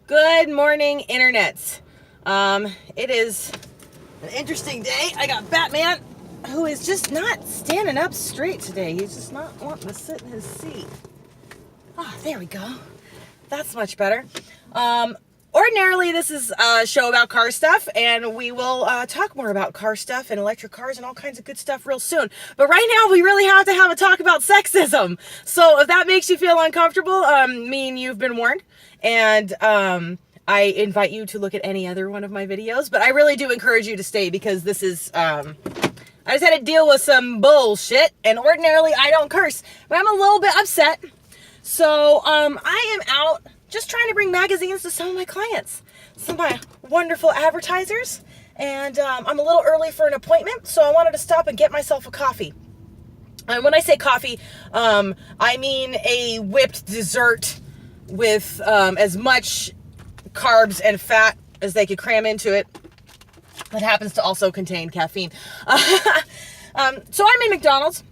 Good morning, internets. It is an interesting day. I got Batman, who is just not standing up straight today. He's just not wanting to sit in his seat. Ah, there we go. That's much better. Ordinarily, this is a show about car stuff, and we will talk more about car stuff and electric cars and all kinds of good stuff real soon. But right now, we really have to have a talk about sexism. So if that makes you feel uncomfortable, you've been warned. And I invite you to look at any other one of my videos. But I really do encourage you to stay because this is... I just had to deal with some bullshit, and ordinarily I don't curse, but I'm a little bit upset. So I am out just trying to bring magazines to some of my clients, some of my wonderful advertisers, and I'm a little early for an appointment, so I wanted to stop and get myself a coffee. And when I say coffee, I mean a whipped dessert with as much carbs and fat as they could cram into it. That happens to also contain caffeine. So I'm in McDonald's.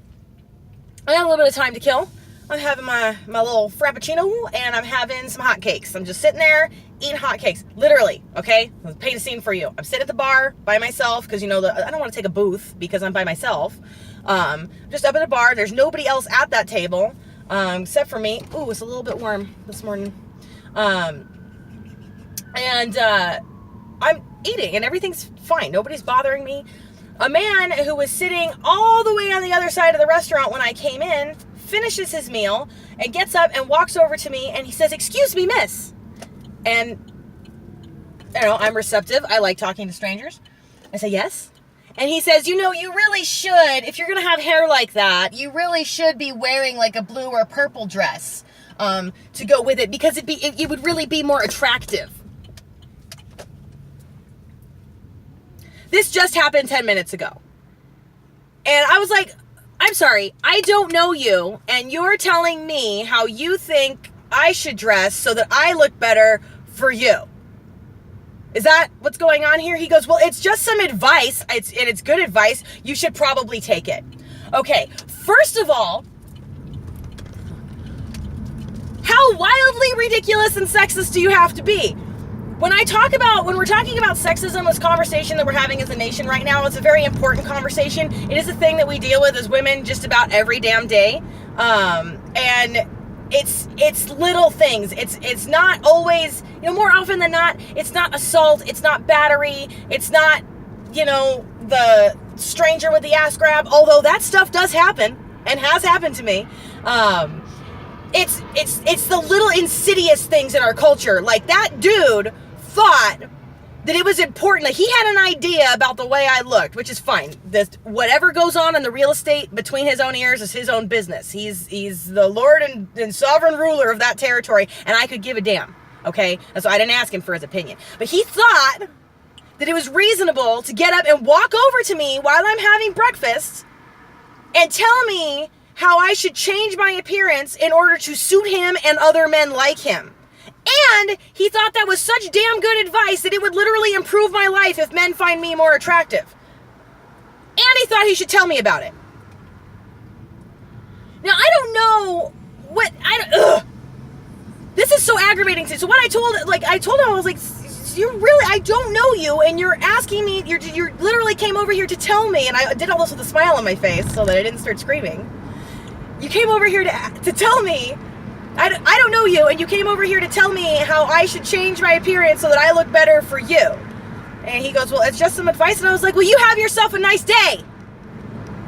I have a little bit of time to kill. I'm having my little frappuccino, and I'm having some hotcakes. I'm just sitting there eating hotcakes. Literally, okay? I'll paint a scene for you. I'm sitting at the bar by myself because, I don't want to take a booth because I'm by myself. Just up at the bar. There's nobody else at that table except for me. Ooh, it's a little bit warm this morning. I'm eating, and everything's fine. Nobody's bothering me. A man who was sitting all the way on the other side of the restaurant when I came in finishes his meal and gets up and walks over to me, and he says, "Excuse me, miss." And I'm receptive. I like talking to strangers. I say, "Yes." And he says, you really should, if you're going to have hair like that, you really should be wearing like a blue or purple dress to go with it, because it would really be more attractive. This just happened 10 minutes ago. And I was like, I'm sorry, I don't know you, and you're telling me how you think I should dress so that I look better for you. Is that what's going on here? He goes, well, it's just some advice, and it's good advice. You should probably take it. Okay, first of all, how wildly ridiculous and sexist do you have to be? When we're talking about sexism, this conversation that we're having as a nation right now, it's a very important conversation. It is a thing that we deal with as women just about every damn day. And it's little things. It's not always, more often than not, it's not assault, it's not battery, it's not, the stranger with the ass grab, although that stuff does happen and has happened to me. It's the little insidious things in our culture. Like that dude thought that it was important. Like he had an idea about the way I looked, which is fine. Whatever goes on in the real estate between his own ears is his own business. He's the Lord and sovereign ruler of that territory, and I could give a damn. Okay? And so I didn't ask him for his opinion. But he thought that it was reasonable to get up and walk over to me while I'm having breakfast and tell me how I should change my appearance in order to suit him and other men like him. And he thought that was such damn good advice that it would literally improve my life if men find me more attractive. And he thought he should tell me about it. Now, I don't know what... This is so aggravating to me. So what I told him, I was like, I don't know you, and you're asking me, you literally came over here to tell me, and I did all this with a smile on my face so that I didn't start screaming. You came over here to tell me, I don't know you, and you came over here to tell me how I should change my appearance so that I look better for you. And he goes, well, it's just some advice. And I was like, well, you have yourself a nice day.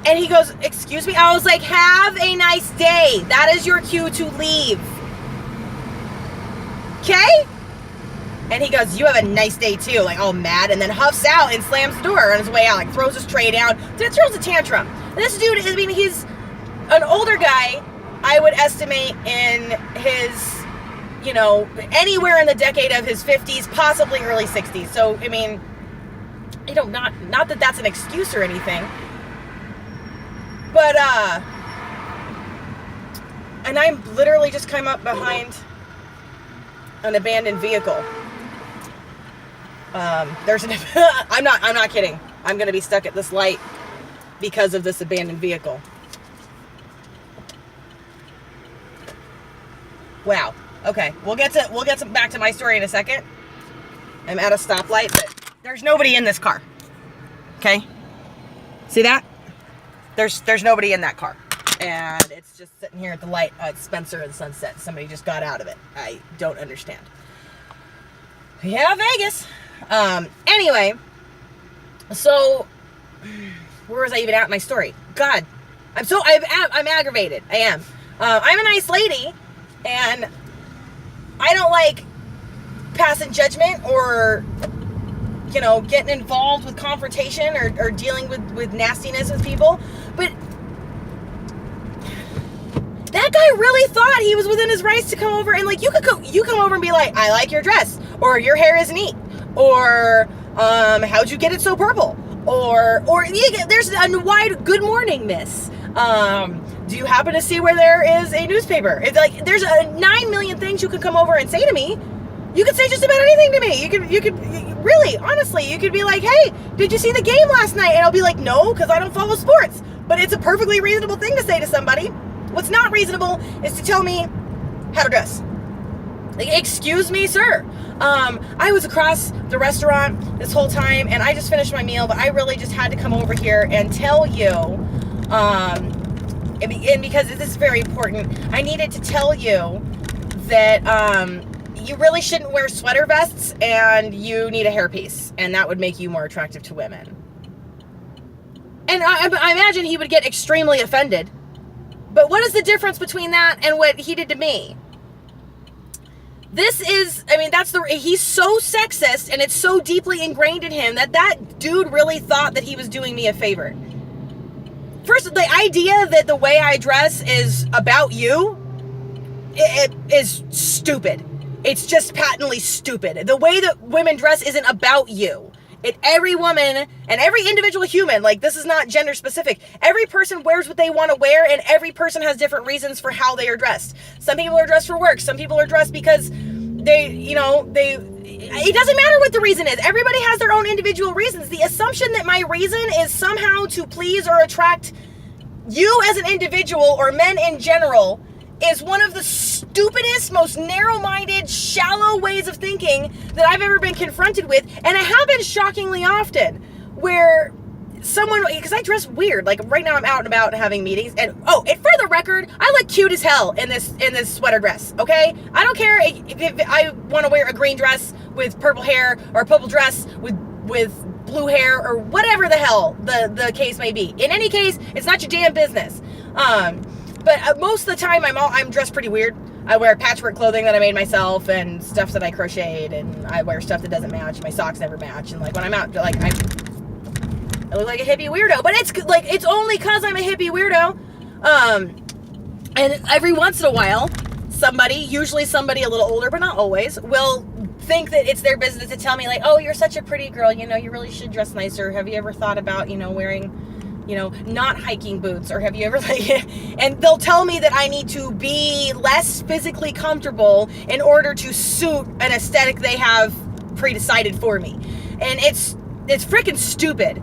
And he goes, excuse me? I was like, have a nice day. That is your cue to leave. Okay? And he goes, you have a nice day too, like all mad, and then huffs out and slams the door on his way out, like throws his tray down, throws a tantrum. And this dude, he's an older guy, I would estimate in his, anywhere in the decade of his 50s, possibly early 60s. So, not that that's an excuse or anything. But, and I literally just came up behind an abandoned vehicle. I'm not kidding. I'm going to be stuck at this light because of this abandoned vehicle. Wow. Okay, we'll get back to my story in a second. I'm at a stoplight, but there's nobody in this car. Okay? See that? There's nobody in that car. And it's just sitting here at the light at Spencer and Sunset. Somebody just got out of it. I don't understand. Yeah, Vegas. Anyway, so where was I even at in my story? God, I'm aggravated. I am. I'm a nice lady, and I don't like passing judgment or, getting involved with confrontation or dealing with nastiness with people. But that guy really thought he was within his rights to come over and, like, you come over and be like, I like your dress, or your hair is neat, or how'd you get it so purple, or there's a wide good morning, miss. Do you happen to see where there is a newspaper? It's like there's 9 million things you could come over and say to me. You could say just about anything to me. You could really, honestly, you could be like, hey, did you see the game last night? And I'll be like, no, because I don't follow sports. But it's a perfectly reasonable thing to say to somebody. What's not reasonable is to tell me how to dress. Like, excuse me, sir. I was across the restaurant this whole time, and I just finished my meal, but I really just had to come over here and tell you, and because this is very important, I needed to tell you that you really shouldn't wear sweater vests, and you need a hairpiece, and that would make you more attractive to women. And I imagine he would get extremely offended. But what is the difference between that and what he did to me? He's so sexist, and it's so deeply ingrained in him that dude really thought that he was doing me a favor. First, the idea that the way I dress is about you, it is stupid. It's just patently stupid. The way that women dress isn't about you. Every woman and every individual human, like, this is not gender specific. Every person wears what they want to wear, and every person has different reasons for how they are dressed. Some people are dressed for work. Some people are dressed because it doesn't matter what the reason is. Everybody has their own individual reasons. The assumption that my reason is somehow to please or attract you as an individual or men in general is one of the stupidest, most narrow-minded, shallow ways of thinking that I've ever been confronted with. And it happens shockingly often where someone, because I dress weird, like right now I'm out and about having meetings, and for the record, I look cute as hell in this sweater dress, okay? I don't care if I want to wear a green dress with purple hair, or a purple dress with blue hair, or whatever the hell the case may be. In any case, it's not your damn business. But most of the time, I'm dressed pretty weird. I wear patchwork clothing that I made myself, and stuff that I crocheted, and I wear stuff that doesn't match. My socks never match, and like when I'm out, like I look like a hippie weirdo. But it's only because I'm a hippie weirdo. And every once in a while, usually somebody a little older, but not always, will think that it's their business to tell me, like, oh, you're such a pretty girl, you really should dress nicer. Have you ever thought about, wearing, not hiking boots, or have you ever, and they'll tell me that I need to be less physically comfortable in order to suit an aesthetic they have pre-decided for me. And it's freaking stupid.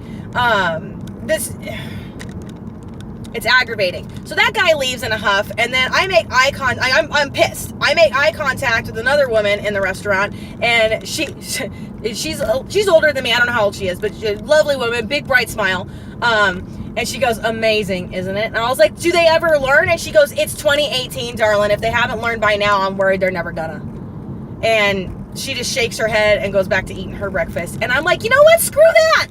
It's aggravating. So that guy leaves in a huff, and then I make I'm pissed. I make eye contact with another woman in the restaurant, and she's older than me. I don't know how old she is, but she's a lovely woman, big bright smile. And she goes, amazing, isn't it? And I was like, do they ever learn? And she goes, it's 2018, darling. If they haven't learned by now, I'm worried they're never gonna. And she just shakes her head and goes back to eating her breakfast. And I'm like, you know what? Screw that.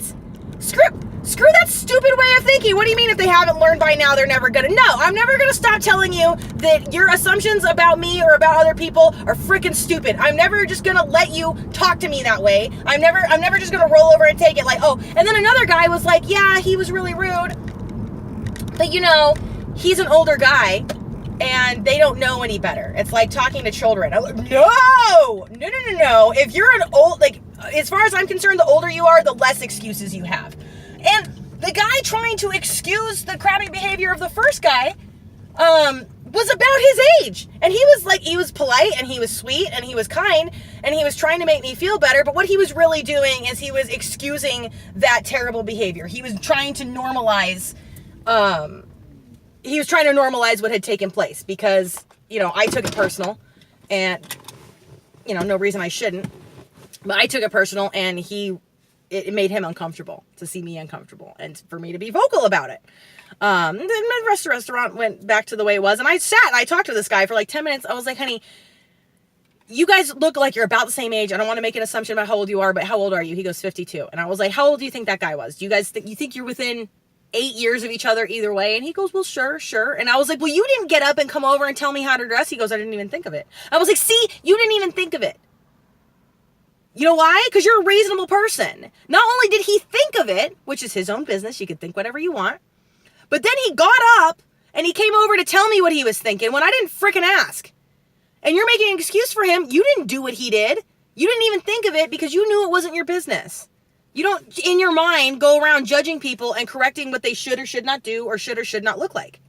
Screw that stupid way of thinking. What do you mean if they haven't learned by now, they're never gonna? No, I'm never gonna stop telling you that your assumptions about me or about other people are freaking stupid. I'm never just gonna let you talk to me that way. I'm never just gonna roll over and take it like, oh. And then another guy was like, yeah, he was really rude. But he's an older guy, and they don't know any better. It's like talking to children. I'm like, no. If you're as far as I'm concerned, the older you are, the less excuses you have. And the guy trying to excuse the crappy behavior of the first guy was about his age. And he was polite, and he was sweet, and he was kind, and he was trying to make me feel better. But what he was really doing is he was excusing that terrible behavior. He was trying to normalize what had taken place, because, I took it personal. And, you know, no reason I shouldn't. But I took it personal, and it made him uncomfortable to see me uncomfortable and for me to be vocal about it. Then the restaurant went back to the way it was, and I sat and I talked to this guy for like 10 minutes. I was like, honey, you guys look like you're about the same age. I don't want to make an assumption about how old you are, but how old are you? He goes, 52. And I was like, how old do you think that guy was? Do you guys think you're within 8 years of each other either way? And he goes, well, sure. And I was like, well, you didn't get up and come over and tell me how to dress. He goes, I didn't even think of it. I was like, see, you didn't even think of it. You know why? Because you're a reasonable person. Not only did he think of it, which is his own business, you can think whatever you want, but then he got up and he came over to tell me what he was thinking when I didn't frickin' ask. And you're making an excuse for him. You didn't do what he did. You didn't even think of it because you knew it wasn't your business. You don't, in your mind, go around judging people and correcting what they should or should not do or should not look like.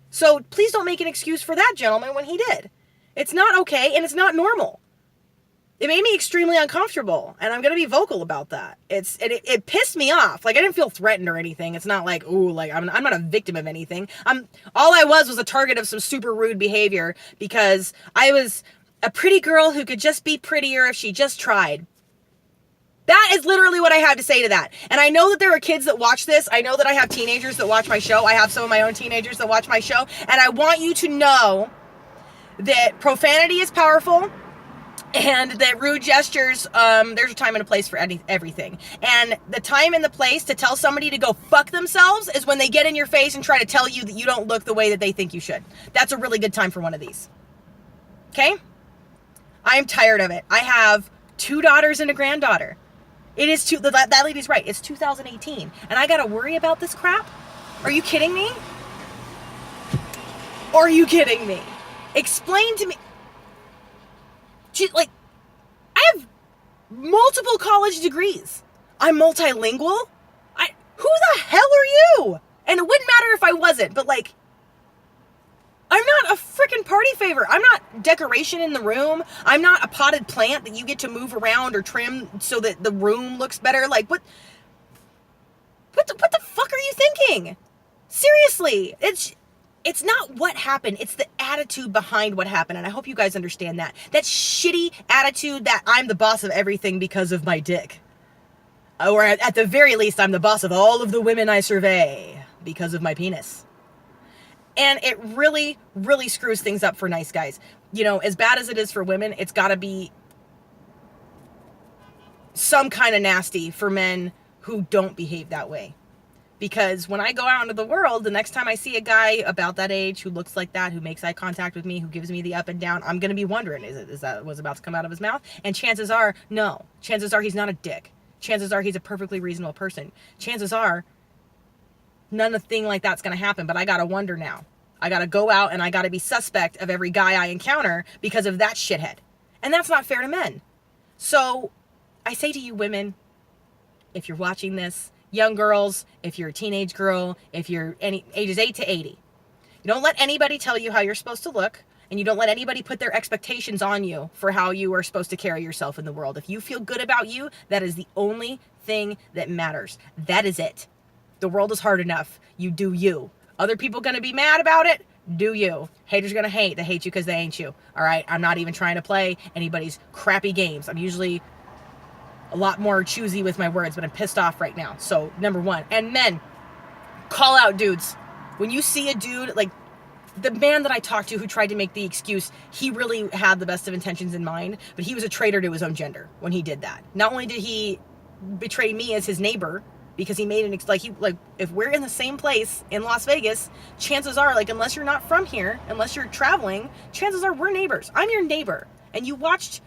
So please don't make an excuse for that gentleman when he did. It's not okay, and it's not normal. It made me extremely uncomfortable, and I'm going to be vocal about that. It pissed me off. Like, I didn't feel threatened or anything. It's not like, ooh, like, I'm not a victim of anything. All I was a target of some super rude behavior because I was a pretty girl who could just be prettier if she just tried. That is literally what I had to say to that. And I know that there are kids that watch this. I know that I have teenagers that watch my show. I have some of my own teenagers that watch my show. And I want you to know that profanity is powerful. And that rude gestures, there's a time and a place for everything. And the time and the place to tell somebody to go fuck themselves is when they get in your face and try to tell you that you don't look the way that they think you should. That's a really good time for one of these. Okay? I am tired of it. I have 2 daughters and a granddaughter. It is that lady's right. It's 2018. And I gotta worry about this crap? Are you kidding me? Are you kidding me? Explain to me. Like, I have multiple college degrees. I'm multilingual. Who the hell are you? And it wouldn't matter if I wasn't, but like, I'm not a freaking party favor. I'm not decoration in the room. I'm not a potted plant that you get to move around or trim so that the room looks better. Like, what the fuck are you thinking? Seriously, it's not what happened. It's the attitude behind what happened. And I hope you guys understand that. That shitty attitude that I'm the boss of everything because of my dick. Or at the very least, I'm the boss of all of the women I survey because of my penis. And it really, really screws things up for nice guys. You know, as bad as it is for women, it's got to be some kind of nasty for men who don't behave that way. Because when I go out into the world, the next time I see a guy about that age who looks like that, who makes eye contact with me, who gives me the up and down, I'm going to be wondering, is that what's about to come out of his mouth? And chances are, no. Chances are he's not a dick. Chances are he's a perfectly reasonable person. Chances are nothing like that's going to happen, but I got to wonder now. I got to go out and I got to be suspect of every guy I encounter because of that shithead. And that's not fair to men. So I say to you women, if you're watching this, young girls, if you're a teenage girl, if you're ages 8 to 80, you don't let anybody tell you how you're supposed to look, and you don't let anybody put their expectations on you for how you are supposed to carry yourself in the world. If you feel good about you, that is the only thing that matters. That is it. The world is hard enough. You do you. Other people gonna be mad about it? Do you. Haters gonna hate. They hate you because they ain't you. All right? I'm not even trying to play anybody's crappy games. I'm usually a lot more choosy with my words, but I'm pissed off right now. So, number one. And men, call out dudes. When you see a dude, like the man that I talked to who tried to make the excuse, he really had the best of intentions in mind, but he was a traitor to his own gender when he did that. Not only did he betray me as his neighbor, because he made an, if we're in the same place in Las Vegas, chances are, like, unless you're not from here, unless you're traveling, chances are we're neighbors. I'm your neighbor. And you watched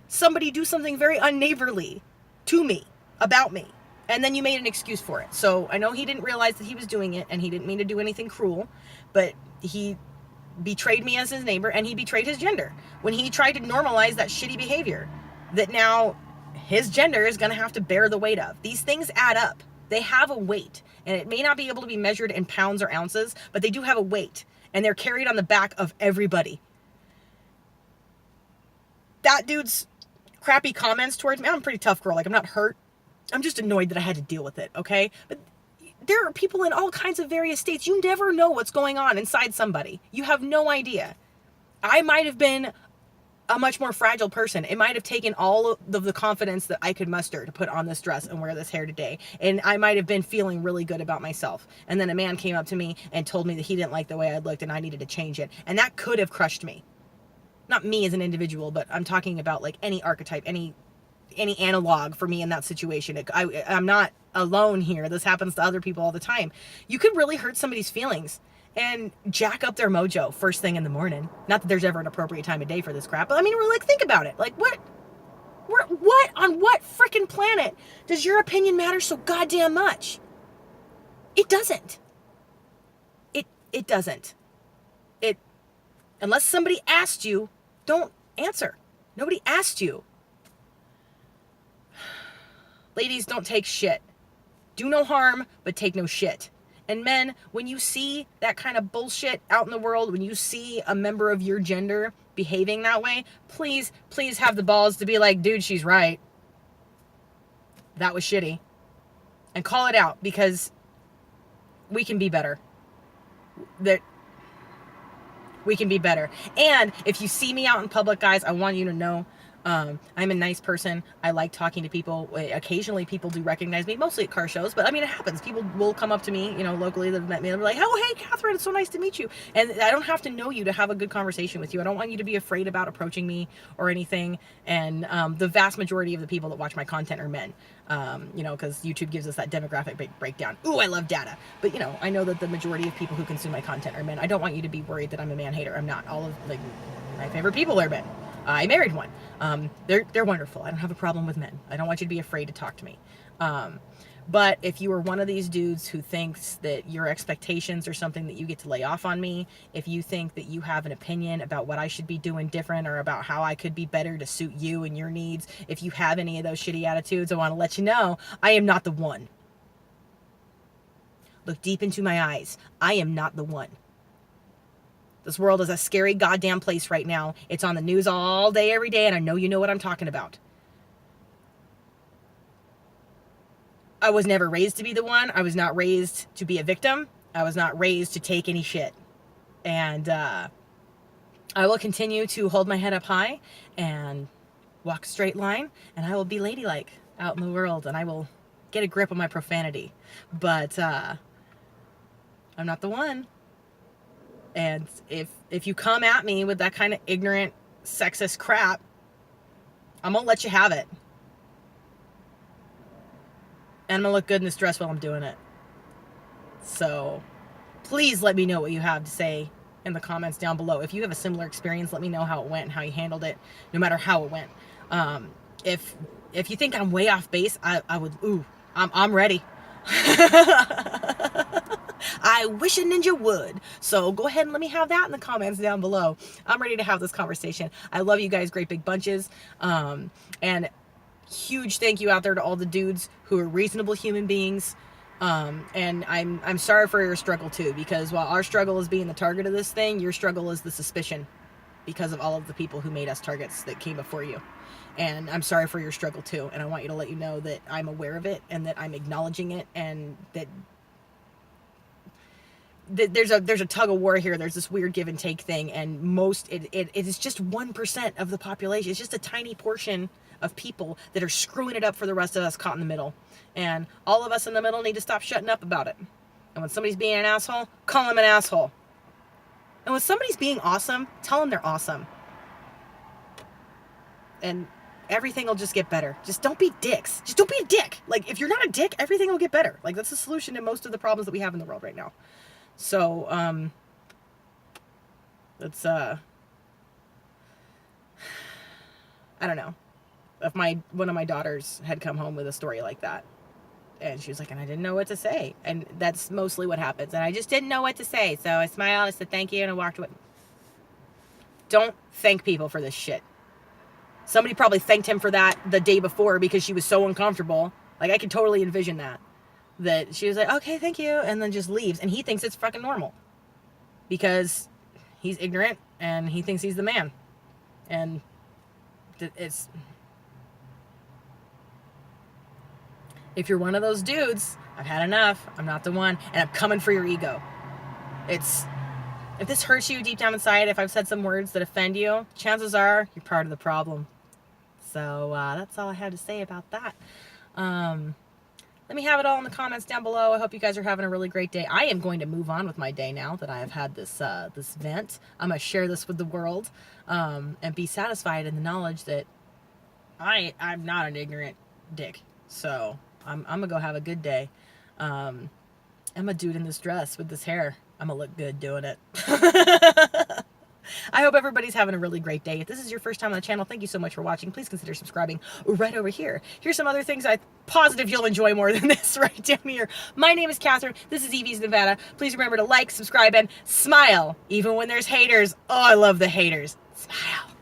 somebody do something very unneighborly to me, about me, and then you made an excuse for it. So I know he didn't realize that he was doing it, and he didn't mean to do anything cruel, but he betrayed me as his neighbor, and he betrayed his gender when he tried to normalize that shitty behavior that now his gender is going to have to bear the weight of. These things add up. They have a weight, and it may not be able to be measured in pounds or ounces, but they do have a weight, and they're carried on the back of everybody. That dude's crappy comments towards me, I'm a pretty tough girl. Like, I'm not hurt. I'm just annoyed that I had to deal with it, okay? But there are people in all kinds of various states. You never know what's going on inside somebody. You have no idea. I might have been a much more fragile person. It might have taken all of the confidence that I could muster to put on this dress and wear this hair today. And I might have been feeling really good about myself. And then a man came up to me and told me that he didn't like the way I looked and I needed to change it. And that could have crushed me. Not me as an individual, but I'm talking about like any archetype, any analog for me in that situation. I'm not alone here. This happens to other people all the time. You could really hurt somebody's feelings and jack up their mojo first thing in the morning. Not that there's ever an appropriate time of day for this crap, but I mean, we're like, think about it. Like, what on what freaking planet does your opinion matter so goddamn much? It doesn't. It doesn't. Unless somebody asked you, don't answer. Nobody asked you. Ladies, don't take shit. Do no harm, but take no shit. And men, when you see that kind of bullshit out in the world, when you see a member of your gender behaving that way, please have the balls to be like, dude, she's right. That was shitty. And call it out, because we can be better. We can be better. And if you see me out in public, guys, I want you to know I'm a nice person. I like talking to people. Occasionally people do recognize me, mostly at car shows, but I mean, it happens. People will come up to me, locally that have met me, and they're like, oh, hey, Catherine, it's so nice to meet you. And I don't have to know you to have a good conversation with you. I don't want you to be afraid about approaching me or anything. And the vast majority of the people that watch my content are men, because YouTube gives us that demographic breakdown. Ooh, I love data. But, I know that the majority of people who consume my content are men. I don't want you to be worried that I'm a man hater. I'm not. All of, my favorite people are men. I married one. They're wonderful. I don't have a problem with men. I don't want you to be afraid to talk to me. But if you are one of these dudes who thinks that your expectations are something that you get to lay off on me, if you think that you have an opinion about what I should be doing different or about how I could be better to suit you and your needs, if you have any of those shitty attitudes, I want to let you know I am not the one. Look deep into my eyes. I am not the one. This world is a scary goddamn place right now. It's on the news all day, every day, and I know you know what I'm talking about. I was never raised to be the one. I was not raised to be a victim. I was not raised to take any shit. And I will continue to hold my head up high and walk a straight line, and I will be ladylike out in the world, and I will get a grip on my profanity. But I'm not the one. And if you come at me with that kind of ignorant, sexist crap, I'm going to let you have it. And I'm going to look good in this dress while I'm doing it. So please let me know what you have to say in the comments down below. If you have a similar experience, let me know how it went and how you handled it, no matter how it went. If you think I'm way off base, I'm ready. I wish a ninja would. So go ahead and let me have that in the comments down below. I'm ready to have this conversation. I love you guys, great big bunches. And huge thank you out there to all the dudes who are reasonable human beings. And I'm sorry for your struggle too, because while our struggle is being the target of this thing, your struggle is the suspicion because of all of the people who made us targets that came before you. And I'm sorry for your struggle too. And I want you to let you know that I'm aware of it and that I'm acknowledging it, and that there's a tug of war here. There's this weird give and take thing, and it is just 1% of the population. It's just a tiny portion of people that are screwing it up for the rest of us caught in the middle. And all of us in the middle need to stop shutting up about it. And when somebody's being an asshole, call them an asshole. And when somebody's being awesome, tell them they're awesome. And everything will just get better. Just don't be dicks. Just don't be a dick. Like, if you're not a dick, everything will get better. Like, that's the solution to most of the problems that we have in the world right now. So, it's, I don't know. If one of my daughters had come home with a story like that, and she was like, and I didn't know what to say. And that's mostly what happens. And I just didn't know what to say. So I smiled, I said thank you, and I walked away. Don't thank people for this shit. Somebody probably thanked him for that the day before because she was so uncomfortable. Like, I could totally envision that she was like, okay, thank you, and then just leaves. And he thinks it's fucking normal because he's ignorant and he thinks he's the man. And it's, if you're one of those dudes, I've had enough. I'm not the one, and I'm coming for your ego. If this hurts you deep down inside, if I've said some words that offend you, chances are you're part of the problem. So that's all I have to say about that. Let me have it all in the comments down below. I hope you guys are having a really great day. I am going to move on with my day now that I have had this this vent. I'm going to share this with the world and be satisfied in the knowledge that I'm not an ignorant dick. So I'm going to go have a good day. I'm a dude in this dress with this hair. I'm going to look good doing it. I hope everybody's having a really great day. If this is your first time on the channel, thank you so much for watching. Please consider subscribing right over here. Here's some other things I'm positive you'll enjoy more than this right down here. My name is Catherine. This is Evie's Nevada. Please remember to like, subscribe, and smile, even when there's haters. Oh, I love the haters. Smile.